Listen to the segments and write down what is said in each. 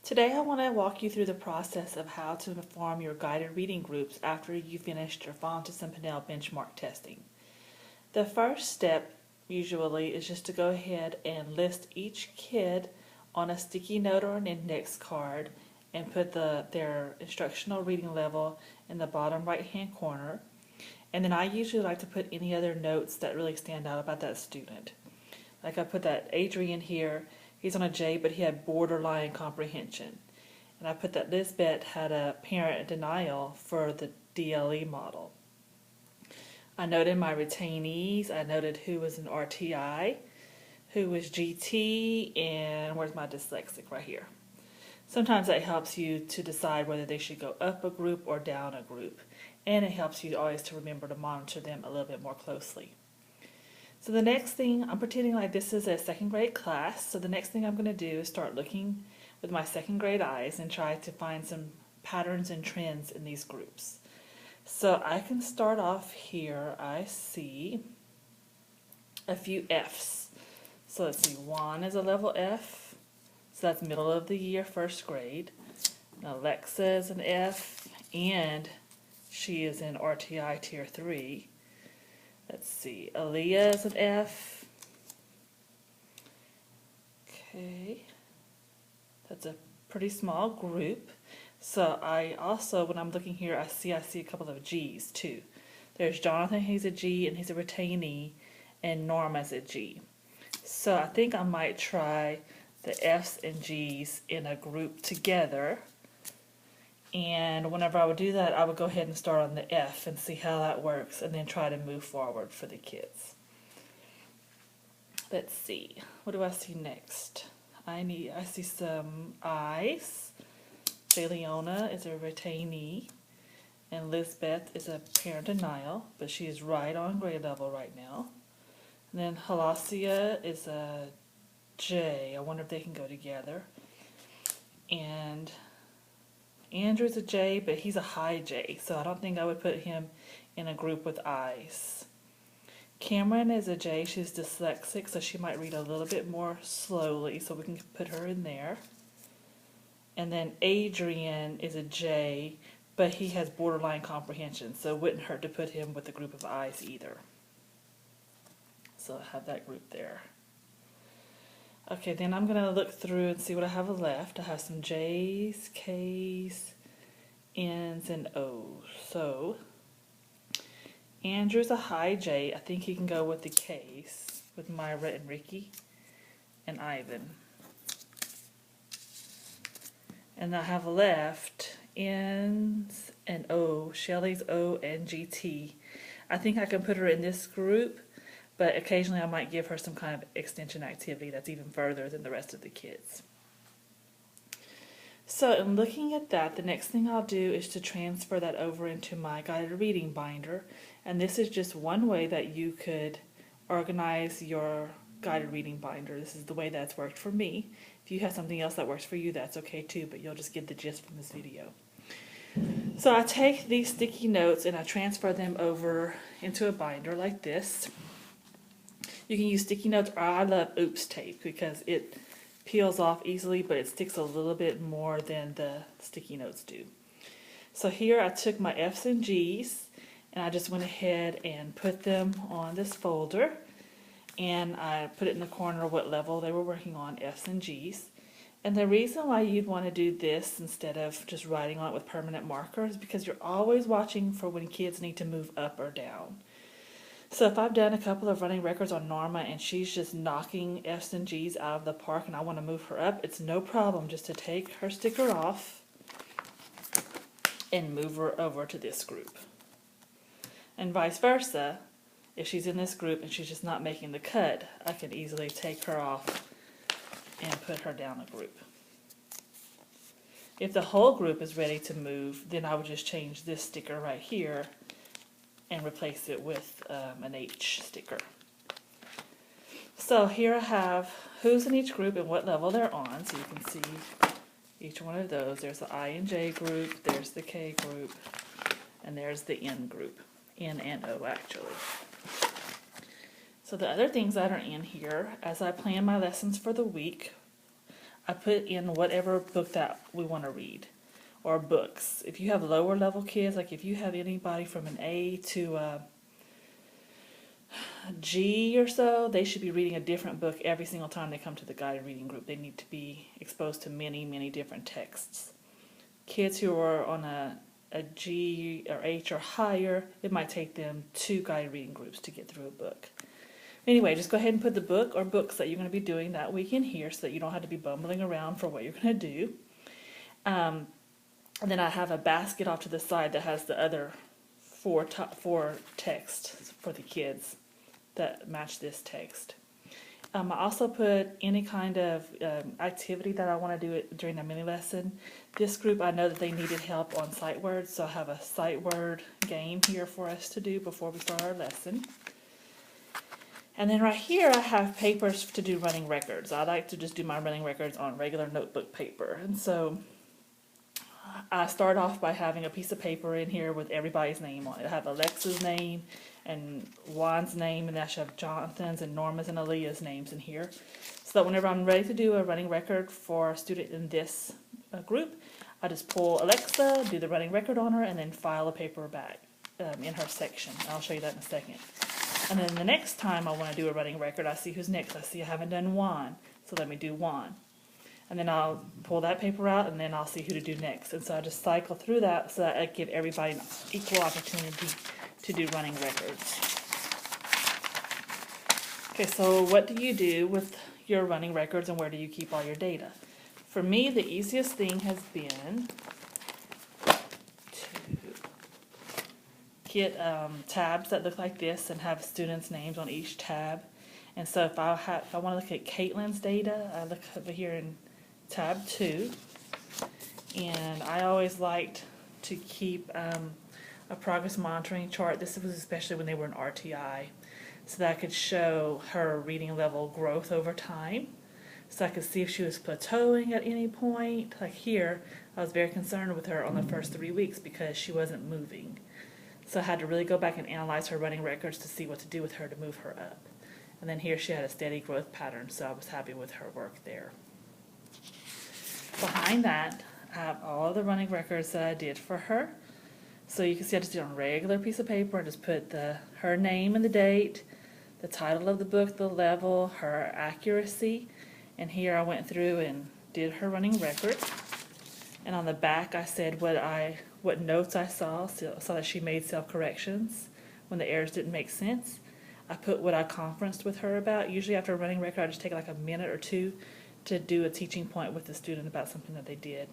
Today I want to walk you through the process of how to form your guided reading groups after you finished your Fontes and Pinnell benchmark testing. The first step usually is just to go ahead and list each kid on a sticky note or an index card and put their instructional reading level in the bottom right hand corner. And then I usually like to put any other notes that really stand out about that student. Like I put that Adrian here. He's on a J, but he had borderline comprehension. And I put that Lisbeth had a parent denial for the DLE model. I noted my retainees. I noted who was an RTI, who was GT, and where's my dyslexic right here. Sometimes that helps you to decide whether they should go up a group or down a group. And it helps you always to remember to monitor them a little bit more closely. So the next thing, I'm pretending like this is a second grade class, so the next thing I'm going to do is start looking with my second grade eyes and try to find some patterns and trends in these groups. So I can start off here. I see a few Fs. So let's see, Juan is a level F, so that's middle of the year, first grade. Alexa is an F, and she is in RTI Tier 3. Let's see, Aaliyah is an F. Okay, that's a pretty small group. So I also, when I'm looking here, I see a couple of G's too. There's Jonathan, he's a G, and he's a retainee, and Norma's a G. So I think I might try the F's and G's in a group together. And whenever I would do that, I would go ahead and start on the F and see how that works, and then try to move forward for the kids. Let's see, what do I see next? I see some I's. Jaleona is a retainee, and Lisbeth is a parent denial, but she is right on grade level right now. And then Halasia is a J. I wonder if they can go together. And Andrew's a J, but he's a high J, so I don't think I would put him in a group with I's. Cameron is a J. She's dyslexic, so she might read a little bit more slowly, so we can put her in there. And then Adrian is a J, but he has borderline comprehension, so it wouldn't hurt to put him with a group of I's either. So I have that group there. Okay, then I'm going to look through and see what I have left. I have some J's, K's, N's, and O's. So Andrew's a high J. I think he can go with the K's, with Myra and Ricky and Ivan. And I have left N's and O. Shelly's O and GT. I think I can put her in this group, but occasionally I might give her some kind of extension activity that's even further than the rest of the kids. So in looking at that, the next thing I'll do is to transfer that over into my guided reading binder. And this is just one way that you could organize your guided reading binder. This is the way that's worked for me. If you have something else that works for you, that's okay too, but you'll just get the gist from this video. So I take these sticky notes and I transfer them over into a binder like this. You can use sticky notes, or I love oops tape because it peels off easily, but it sticks a little bit more than the sticky notes do. So here I took my F's and G's and I just went ahead and put them on this folder, and I put it in the corner what level they were working on, F's and G's. And the reason why you'd want to do this instead of just writing on it with permanent markers is because you're always watching for when kids need to move up or down. So if I've done a couple of running records on Norma and she's just knocking F's and G's out of the park and I want to move her up, it's no problem just to take her sticker off and move her over to this group. And vice versa, if she's in this group and she's just not making the cut, I can easily take her off and put her down a group. If the whole group is ready to move, then I would just change this sticker right here and replace it with an H sticker. So here I have who's in each group and what level they're on, so you can see each one of those. There's the I and J group, there's the K group, and there's the N group. N and O actually. So the other things that are in here, as I plan my lessons for the week, I put in whatever book that we want to read, or books. If you have lower level kids, like if you have anybody from an A to a G or so, they should be reading a different book every single time they come to the guided reading group. They need to be exposed to many, many different texts. Kids who are on a G or H or higher, it might take them 2 guided reading groups to get through a book. Anyway, just go ahead and put the book or books that you're going to be doing that week in here so that you don't have to be bumbling around for what you're going to do. And then I have a basket off to the side that has the other four texts for the kids that match this text. I also put any kind of activity that I want to do it during the mini lesson. This group, I know that they needed help on sight words, so I have a sight word game here for us to do before we start our lesson. And then right here I have papers to do running records. I like to just do my running records on regular notebook paper. And so I start off by having a piece of paper in here with everybody's name on it. I have Alexa's name and Juan's name, and I should have Jonathan's and Norma's and Aaliyah's names in here. So that whenever I'm ready to do a running record for a student in this group, I just pull Alexa, do the running record on her, and then file a paper back in her section. I'll show you that in a second. And then the next time I want to do a running record, I see who's next. I see I haven't done Juan, so let me do Juan. And then I'll pull that paper out, and then I'll see who to do next. And so I just cycle through that so that I give everybody an equal opportunity to do running records. Okay, so what do you do with your running records, and where do you keep all your data? For me, the easiest thing has been to get tabs that look like this and have students' names on each tab. And so if I want to look at Caitlin's data, I look over here in tab 2, and I always liked to keep a progress monitoring chart. This was especially when they were in RTI, so that I could show her reading level growth over time, so I could see if she was plateauing at any point. Like here, I was very concerned with her on the first 3 weeks because she wasn't moving, so I had to really go back and analyze her running records to see what to do with her to move her up. And then here she had a steady growth pattern, so I was happy with her work there. Behind that, I have all the running records that I did for her. So you can see I just did it on a regular piece of paper. I just put her name and the date, the title of the book, the level, her accuracy. And here I went through and did her running record. And on the back I said what notes I saw, so that she made self-corrections when the errors didn't make sense. I put what I conferenced with her about. Usually after a running record, I just take like a minute or two to do a teaching point with the student about something that they did.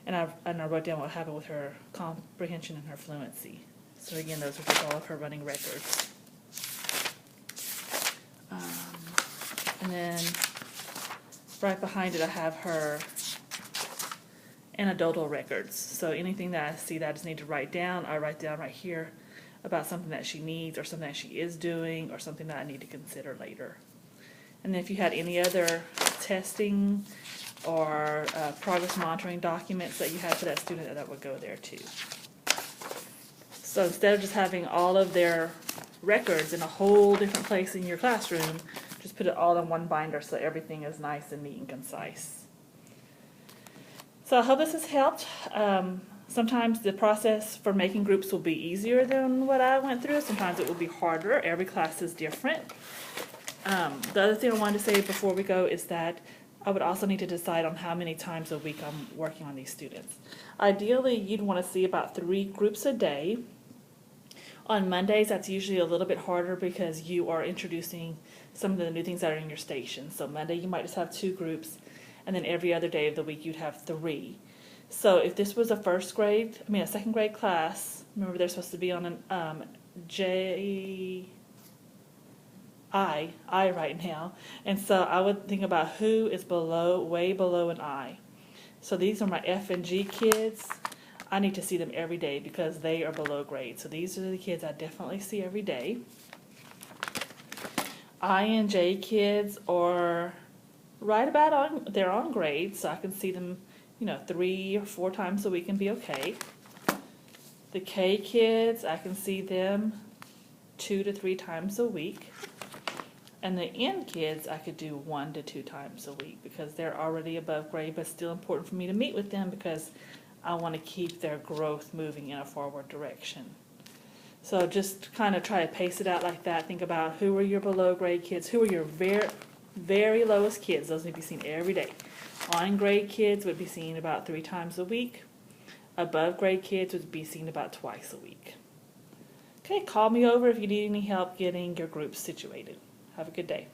And I wrote down what happened with her comprehension and her fluency. So again, those are just all of her running records. And then right behind it, I have her anecdotal records. So anything that I see that I just need to write down, I write down right here about something that she needs or something that she is doing or something that I need to consider later. And then if you had any other testing or progress monitoring documents that you had for that student, that would go there too. So instead of just having all of their records in a whole different place in your classroom, just put it all in one binder so everything is nice and neat and concise. So I hope this has helped. Sometimes the process for making groups will be easier than what I went through. Sometimes it will be harder. Every class is different. The other thing I wanted to say before we go is that I would also need to decide on how many times a week I'm working on these students. Ideally, you'd want to see about 3 groups a day. On Mondays, that's usually a little bit harder because you are introducing some of the new things that are in your station. So Monday, you might just have 2 groups, and then every other day of the week, you'd have 3. So if this was a second grade class, remember they're supposed to be on an I right now, and so I would think about who is way below an I. So these are my F and G kids. I need to see them every day because they are below grade. So these are the kids I definitely see every day. I and J kids are right about they're on grade, so I can see them 3 or 4 times a week and be okay. The K kids, I can see them 2 to 3 times a week. And the end kids, I could do 1 to 2 times a week because they're already above grade, but it's still important for me to meet with them because I want to keep their growth moving in a forward direction. So just kind of try to pace it out like that. Think about who are your below grade kids, who are your very, very lowest kids. Those need to be seen every day. On grade kids would be seen about 3 times a week. Above grade kids would be seen about twice a week. Okay, call me over if you need any help getting your groups situated. Have a good day.